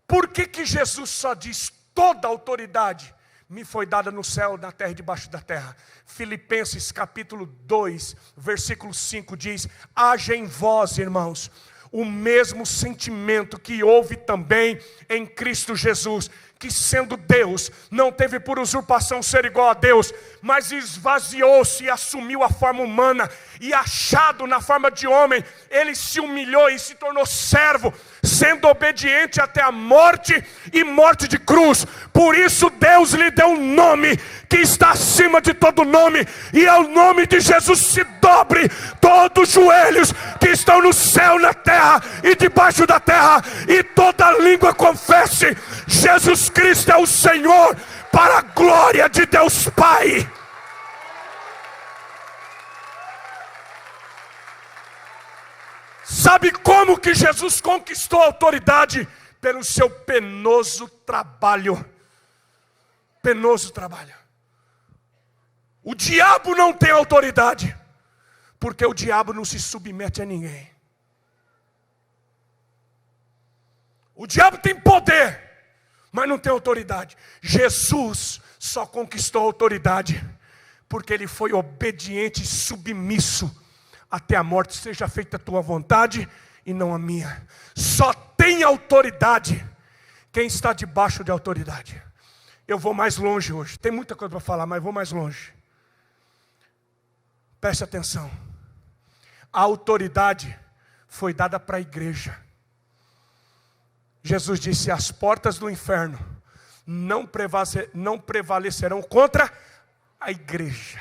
[SPEAKER 1] Por que Jesus só diz: toda autoridade me foi dada no céu, na terra e debaixo da terra? Filipenses capítulo 2, versículo 5 diz: haja em vós, irmãos, o mesmo sentimento que houve também em Cristo Jesus, que sendo Deus, não teve por usurpação ser igual a Deus, mas esvaziou-se e assumiu a forma humana, e achado na forma de homem, ele se humilhou e se tornou servo, sendo obediente até a morte e morte de cruz. Por isso Deus lhe deu um nome que está acima de todo nome, e ao nome de Jesus se dobre todos os joelhos que estão no céu, na terra e debaixo da terra, e toda língua confesse: Jesus Cristo é o Senhor, para a glória de Deus Pai. Sabe como que Jesus conquistou a autoridade? Pelo seu penoso trabalho. Penoso trabalho. O diabo não tem autoridade, porque o diabo não se submete a ninguém. O diabo tem poder, mas não tem autoridade. Jesus só conquistou a autoridade porque ele foi obediente e submisso até a morte. Seja feita a tua vontade e não a minha. Só tem autoridade quem está debaixo de autoridade. Eu vou mais longe hoje. Tem muita coisa para falar, mas vou mais longe. Preste atenção. A autoridade foi dada para a igreja. Jesus disse: as portas do inferno não prevalecerão contra a igreja.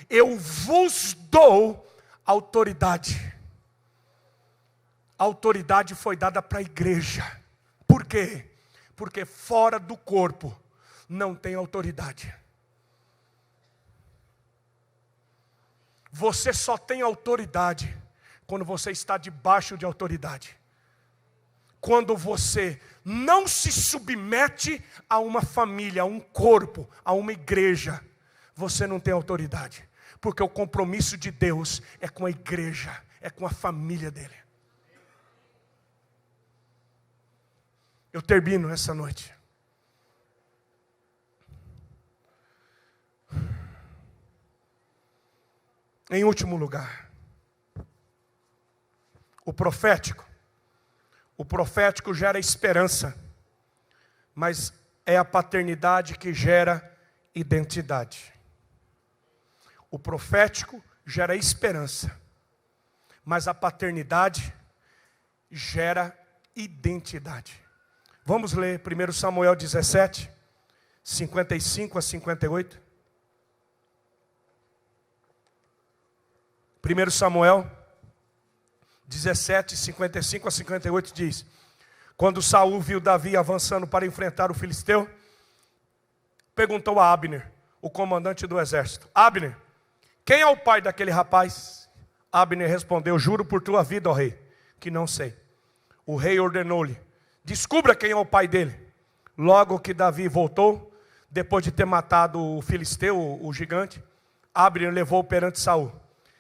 [SPEAKER 1] Eu vos dou autoridade. A autoridade foi dada para a igreja. Por quê? Porque fora do corpo não tem autoridade. Você só tem autoridade quando você está debaixo de autoridade. Quando você não se submete a uma família, a um corpo, a uma igreja, você não tem autoridade. Porque o compromisso de Deus é com a igreja, é com a família dele. Eu termino essa noite. Em último lugar, o profético gera esperança, mas é a paternidade que gera identidade. O profético gera esperança, mas a paternidade gera identidade. Vamos ler 1 Samuel 17, 55 a 58. 1 Samuel 17, 55 a 58 diz: quando Saul viu Davi avançando para enfrentar o filisteu, perguntou a Abner, o comandante do exército: Abner, quem é o pai daquele rapaz? Abner respondeu: juro por tua vida, ó rei, que não sei. O rei ordenou-lhe: descubra quem é o pai dele. Logo que Davi voltou, depois de ter matado o filisteu, o gigante, Abner levou perante Saul.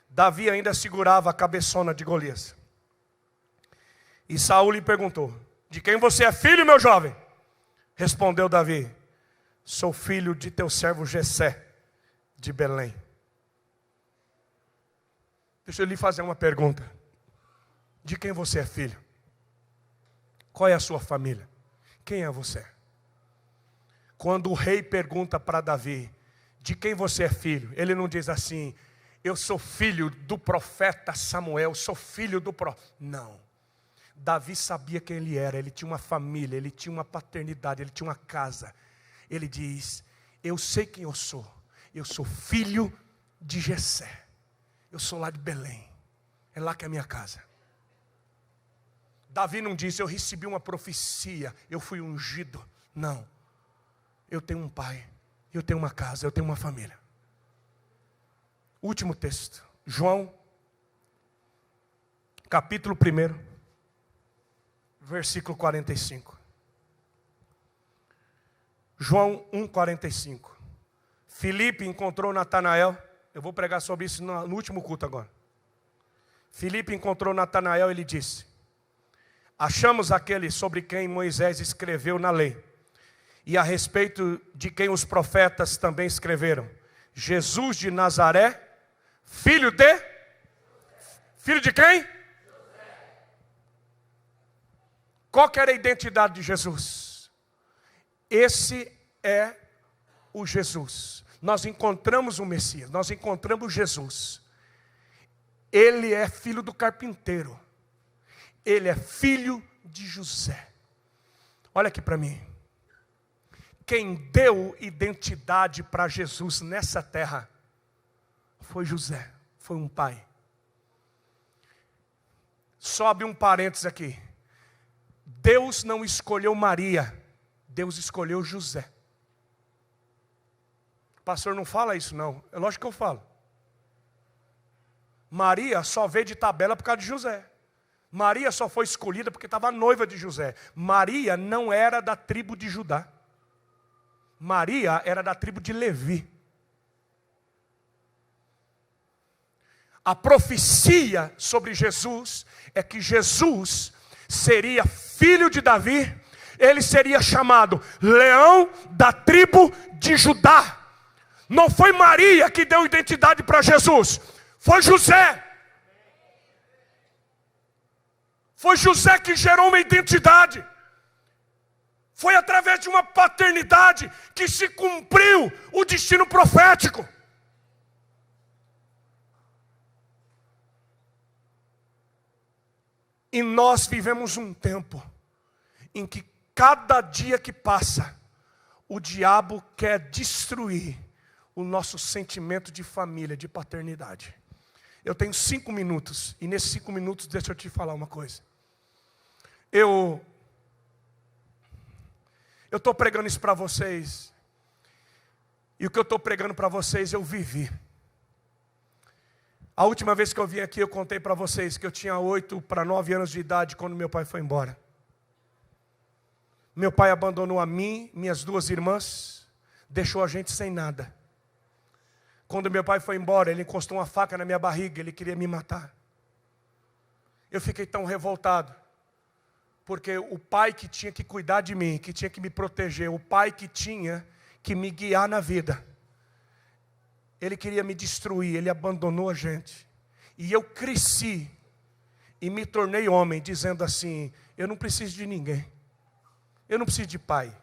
[SPEAKER 1] Davi ainda segurava a cabeçona de Golias. E Saul lhe perguntou: de quem você é filho, meu jovem? Respondeu Davi: sou filho de teu servo Jessé, de Belém. Deixa eu lhe fazer uma pergunta. De quem você é filho? Qual é a sua família? Quem é você? Quando o rei pergunta para Davi: de quem você é filho? Ele não diz assim: eu sou filho do profeta Samuel, sou filho do profeta. Não. Davi sabia quem ele era, ele tinha uma família, ele tinha uma paternidade, ele tinha uma casa. Ele diz: eu sei quem eu sou filho de Jessé, eu sou lá de Belém, é lá que é a minha casa. Davi não disse: eu recebi uma profecia, eu fui ungido. Não, eu tenho um pai, eu tenho uma casa, eu tenho uma família. Último texto, João, capítulo 1, versículo 45. João 1,45. Filipe encontrou Natanael. Eu vou pregar sobre isso no último culto agora. Filipe encontrou Natanael e lhe disse: achamos aquele sobre quem Moisés escreveu na lei, e a respeito de quem os profetas também escreveram, Jesus de Nazaré, filho de quem? Qual que era a identidade de Jesus? Esse é o Jesus. Nós encontramos o Messias, nós encontramos Jesus. Ele é filho do carpinteiro. Ele é filho de José. Olha aqui para mim. Quem deu identidade para Jesus nessa terra foi José, foi um pai. Sobe um parênteses aqui. Deus não escolheu Maria, Deus escolheu José. Pastor, não fala isso não. É lógico que eu falo. Maria só veio de tabela por causa de José. Maria só foi escolhida porque estava noiva de José. Maria não era da tribo de Judá. Maria era da tribo de Levi. A profecia sobre Jesus é que Jesus seria filho de Davi. Ele seria chamado leão da tribo de Judá. Não foi Maria que deu identidade para Jesus, foi José. Foi José que gerou uma identidade. Foi através de uma paternidade que se cumpriu o destino profético. E nós vivemos um tempo em que cada dia que passa, o diabo quer destruir o nosso sentimento de família, de paternidade. Eu tenho 5 minutos, e nesses 5 minutos deixa eu te falar uma coisa. Eu estou pregando isso para vocês, e o que eu estou pregando para vocês eu vivi. A última vez que eu vim aqui eu contei para vocês que eu tinha 8 para 9 anos de idade quando meu pai foi embora. Meu pai abandonou a mim, minhas 2 irmãs, deixou a gente sem nada. Quando meu pai foi embora, ele encostou uma faca na minha barriga, ele queria me matar. Eu fiquei tão revoltado, porque o pai que tinha que cuidar de mim, que tinha que me proteger, o pai que tinha que me guiar na vida, ele queria me destruir, ele abandonou a gente. E eu cresci e me tornei homem, dizendo assim, eu não preciso de ninguém. Eu não preciso de pai.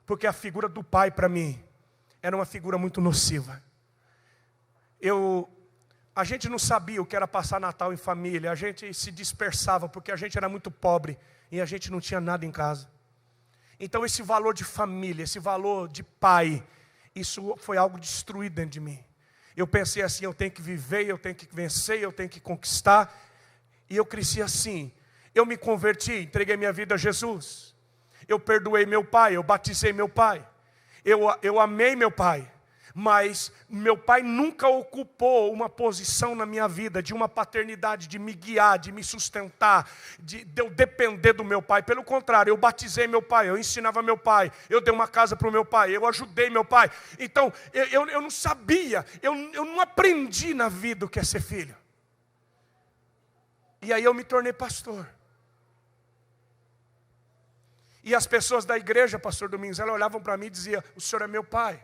[SPEAKER 1] Porque a figura do pai para mim era uma figura muito nociva. A gente não sabia o que era passar Natal em família. A gente se dispersava porque a gente era muito pobre e a gente não tinha nada em casa. Então esse valor de família, esse valor de pai, isso foi algo destruído dentro de mim. Eu pensei assim, eu tenho que viver, eu tenho que vencer, eu tenho que conquistar. E eu cresci assim. Eu me converti, entreguei minha vida a Jesus. Eu perdoei meu pai, eu batizei meu pai. Eu amei meu pai. Mas meu pai nunca ocupou uma posição na minha vida de uma paternidade, de me guiar, de me sustentar, de eu depender do meu pai. Pelo contrário, eu batizei meu pai, eu ensinava meu pai, eu dei uma casa para o meu pai, eu ajudei meu pai. Então, eu não sabia, eu não aprendi na vida o que é ser filho. E aí eu me tornei pastor. E as pessoas da igreja, pastor Domingos, elas olhavam para mim e diziam, o senhor é meu pai.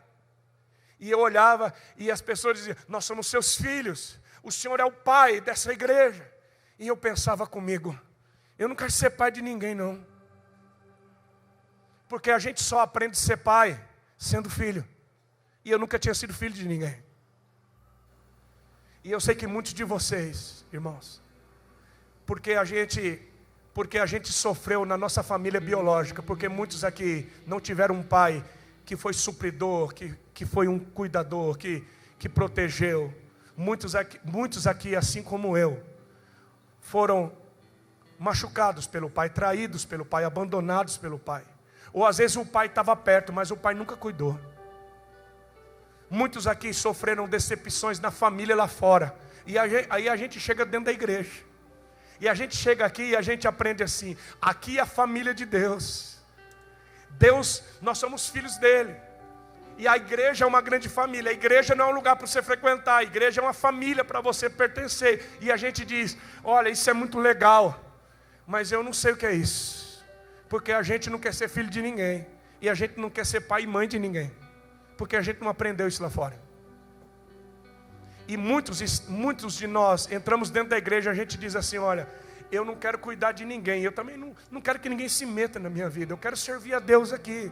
[SPEAKER 1] E eu olhava e as pessoas diziam, nós somos seus filhos, o senhor é o pai dessa igreja. E eu pensava comigo, eu não quero ser pai de ninguém não. Porque a gente só aprende a ser pai sendo filho. E eu nunca tinha sido filho de ninguém. E eu sei que muitos de vocês, irmãos, porque a gente sofreu na nossa família biológica, porque muitos aqui não tiveram um pai que foi supridor, que foi um cuidador, que protegeu. Muitos aqui, assim como eu, foram machucados pelo pai, traídos pelo pai, abandonados pelo pai. Ou às vezes o pai estava perto, mas o pai nunca cuidou. Muitos aqui sofreram decepções na família lá fora. E aí a gente chega dentro da igreja. E a gente chega aqui e a gente aprende assim, aqui é a família de Deus. Deus, nós somos filhos dele. E a igreja é uma grande família. A igreja não é um lugar para você frequentar. A igreja é uma família para você pertencer. E a gente diz, olha, isso é muito legal, mas eu não sei o que é isso. Porque a gente não quer ser filho de ninguém. E a gente não quer ser pai e mãe de ninguém. Porque a gente não aprendeu isso lá fora. E muitos de nós entramos dentro da igreja e a gente diz assim, olha, eu não quero cuidar de ninguém. Eu também não quero que ninguém se meta na minha vida. Eu quero servir a Deus aqui.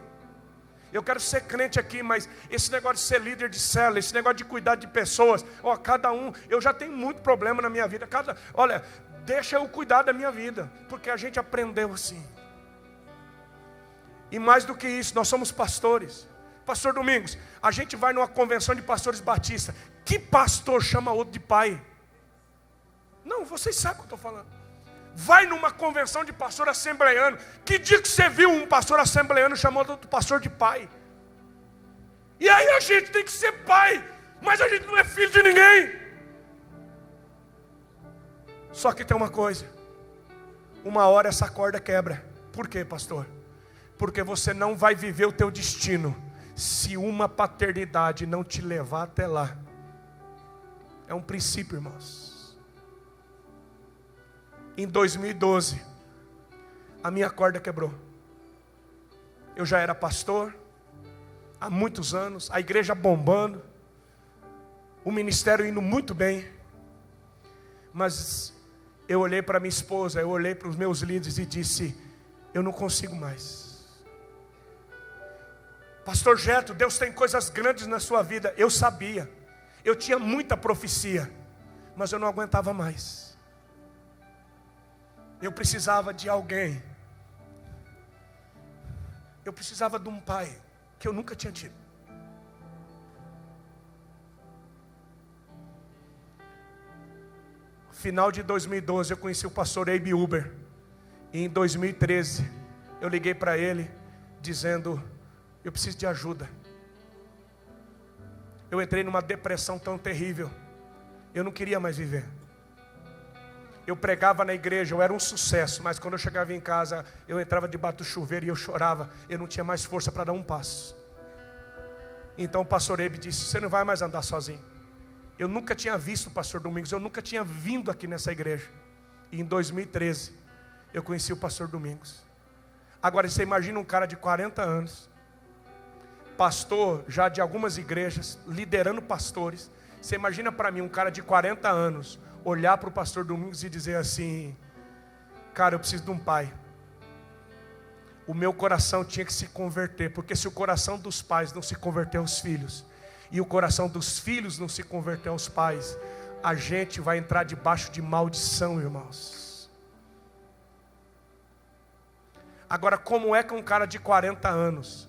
[SPEAKER 1] Eu quero ser crente aqui, mas esse negócio de ser líder de célula, esse negócio de cuidar de pessoas, cada um, eu já tenho muito problema na minha vida. Olha, deixa eu cuidar da minha vida, porque a gente aprendeu assim. E mais do que isso, nós somos pastores. Pastor Domingos, a gente vai numa convenção de pastores batistas. Que pastor chama outro de pai? Não, vocês sabem o que eu estou falando. Vai numa convenção de pastor assembleiano. Que dia que você viu um pastor assembleiano chamando outro pastor de pai? E aí a gente tem que ser pai, mas a gente não é filho de ninguém. Só que tem uma coisa, uma hora essa corda quebra. Por quê, pastor? Porque você não vai viver o teu destino se uma paternidade não te levar até lá. É um princípio, irmãos. Em 2012, a minha corda quebrou. Eu já era pastor há muitos anos, a igreja bombando, o ministério indo muito bem. Mas eu olhei para minha esposa, eu olhei para os meus líderes e disse: eu não consigo mais. Pastor Jeto, Deus tem coisas grandes na sua vida. Eu sabia, eu tinha muita profecia, mas eu não aguentava mais. Eu precisava de alguém. Eu precisava de um pai que eu nunca tinha tido. Final de 2012 eu conheci o pastor Abe Uber. E em 2013 eu liguei para ele dizendo: eu preciso de ajuda. Eu entrei numa depressão tão terrível. Eu não queria mais viver. Eu pregava na igreja, eu era um sucesso, mas quando eu chegava em casa, eu entrava debaixo do chuveiro e eu chorava. Eu não tinha mais força para dar um passo. Então o pastor Abe disse: você não vai mais andar sozinho. Eu nunca tinha visto o pastor Domingos, eu nunca tinha vindo aqui nessa igreja. E em 2013, eu conheci o pastor Domingos. Agora você imagina um cara de 40 anos, pastor já de algumas igrejas, liderando pastores. Você imagina para mim um cara de 40 anos olhar para o pastor Domingos e dizer assim: cara, eu preciso de um pai. O meu coração tinha que se converter, porque se o coração dos pais não se converter aos filhos, e o coração dos filhos não se converter aos pais, a gente vai entrar debaixo de maldição, irmãos. Agora, como é que um cara de 40 anos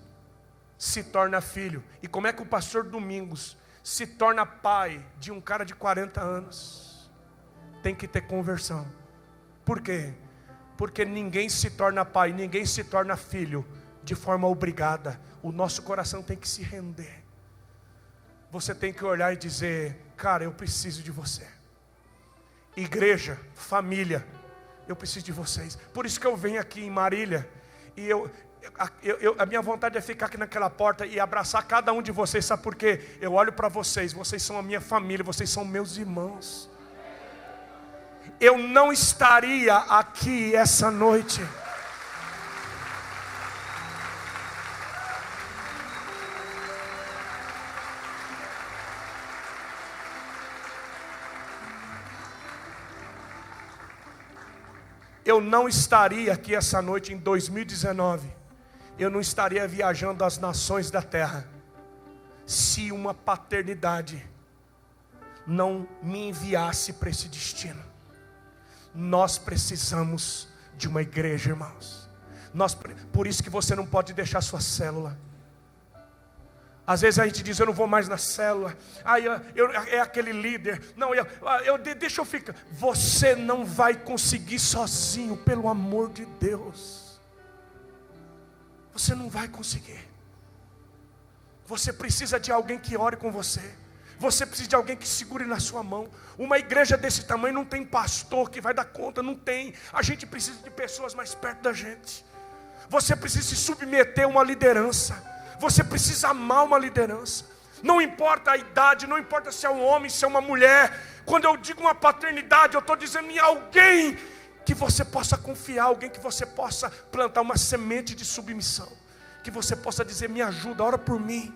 [SPEAKER 1] se torna filho? E como é que o pastor Domingos se torna pai de um cara de 40 anos? Tem que ter conversão. Por quê? Porque ninguém se torna pai, ninguém se torna filho de forma obrigada. O nosso coração tem que se render. Você tem que olhar e dizer: cara, eu preciso de você. Igreja, família, eu preciso de vocês. Por isso que eu venho aqui em Marília. E a minha vontade é ficar aqui naquela porta e abraçar cada um de vocês. Sabe por quê? Eu olho para vocês, vocês são a minha família, vocês são meus irmãos. Eu não estaria aqui essa noite eu não estaria aqui essa noite em 2019. Eu não estaria viajando as nações da terra se uma paternidade não me enviasse para esse destino. Nós precisamos de uma igreja, irmãos. Por isso que você não pode deixar sua célula. Às vezes a gente diz: eu não vou mais na célula. É aquele líder. Não, deixa eu ficar. Você não vai conseguir sozinho, pelo amor de Deus. Você não vai conseguir. Você precisa de alguém que ore com você. Você precisa de alguém que segure na sua mão. Uma igreja desse tamanho não tem pastor que vai dar conta, não tem. A gente precisa de pessoas mais perto da gente. Você precisa se submeter a uma liderança. Você precisa amar uma liderança. Não importa a idade, não importa se é um homem, se é uma mulher. Quando eu digo uma paternidade, eu estou dizendo em alguém que você possa confiar, alguém que você possa plantar uma semente de submissão, que você possa dizer: me ajuda, ora por mim.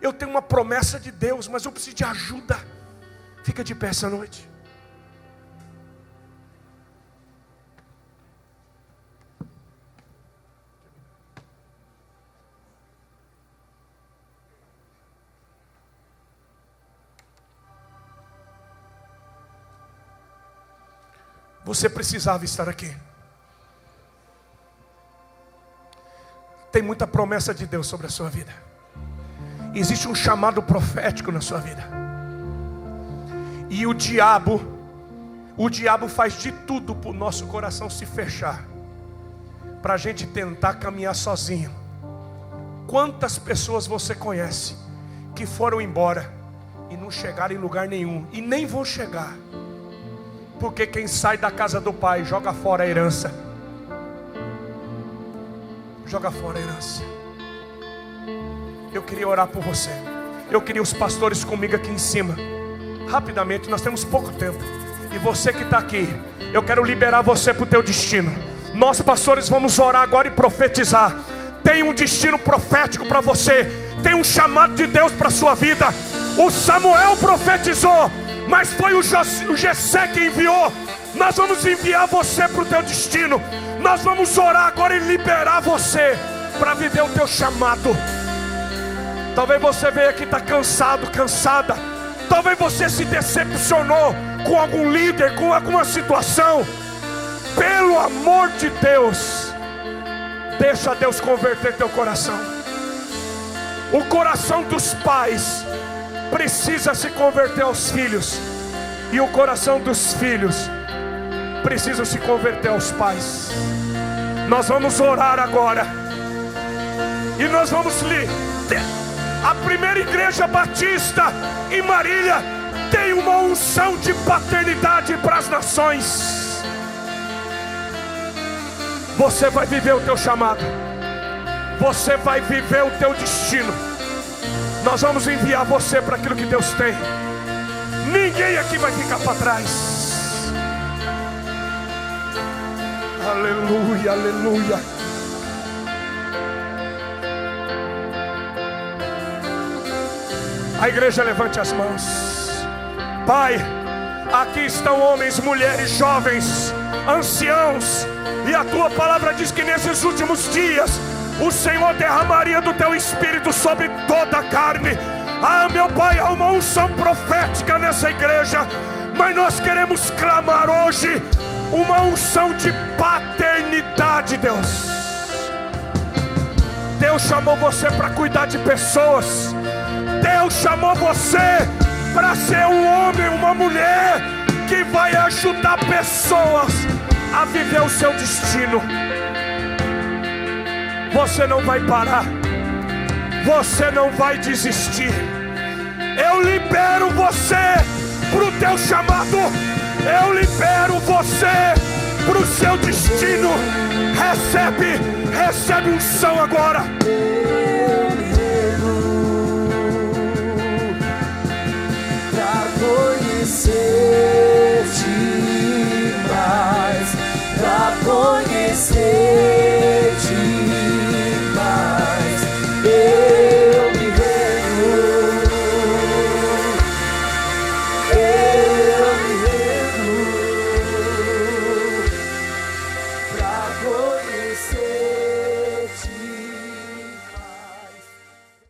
[SPEAKER 1] Eu tenho uma promessa de Deus, mas eu preciso de ajuda. Fica de pé essa noite. Você precisava estar aqui. Tem muita promessa de Deus sobre a sua vida. Existe um chamado profético na sua vida. E o diabo faz de tudo para o nosso coração se fechar, para a gente tentar caminhar sozinho. Quantas pessoas você conhece que foram embora e não chegaram em lugar nenhum, e nem vão chegar, porque quem sai da casa do pai joga fora a herança. Joga fora a herança. Eu queria orar por você. Eu queria os pastores comigo aqui em cima. Rapidamente, nós temos pouco tempo. E você que está aqui, eu quero liberar você para o teu destino. Nós pastores vamos orar agora e profetizar. Tem um destino profético para você. Tem um chamado de Deus para a sua vida. O Samuel profetizou, mas foi o Jessé que enviou. Nós vamos enviar você para o teu destino. Nós vamos orar agora e liberar você para viver o teu chamado. Talvez você veja aqui está cansado, cansada. Talvez você se decepcionou com algum líder, com alguma situação. Pelo amor de Deus, deixa Deus converter teu coração. O coração dos pais precisa se converter aos filhos, e o coração dos filhos precisa se converter aos pais. Nós vamos orar agora, e nós vamos ler. A primeira igreja batista em Marília tem uma unção de paternidade para as nações. Você vai viver o teu chamado. Você vai viver o teu destino. Nós vamos enviar você para aquilo que Deus tem. Ninguém aqui vai ficar para trás. Aleluia, aleluia. A igreja levante as mãos. Pai, aqui estão homens, mulheres, jovens, anciãos, e a tua palavra diz que nesses últimos dias o Senhor derramaria do teu espírito sobre toda a carne. Ah, meu Pai, há uma unção profética nessa igreja, mas nós queremos clamar hoje uma unção de paternidade, Deus. Deus chamou você para cuidar de pessoas. Deus chamou você para ser um homem, uma mulher que vai ajudar pessoas a viver o seu destino. Você não vai parar. Você não vai desistir. Eu libero você para o teu chamado. Eu libero você para o seu destino. Recebe unção agora.
[SPEAKER 2] Conhecer-te mais, pra conhecer-te mais, eu me rendo, pra conhecer.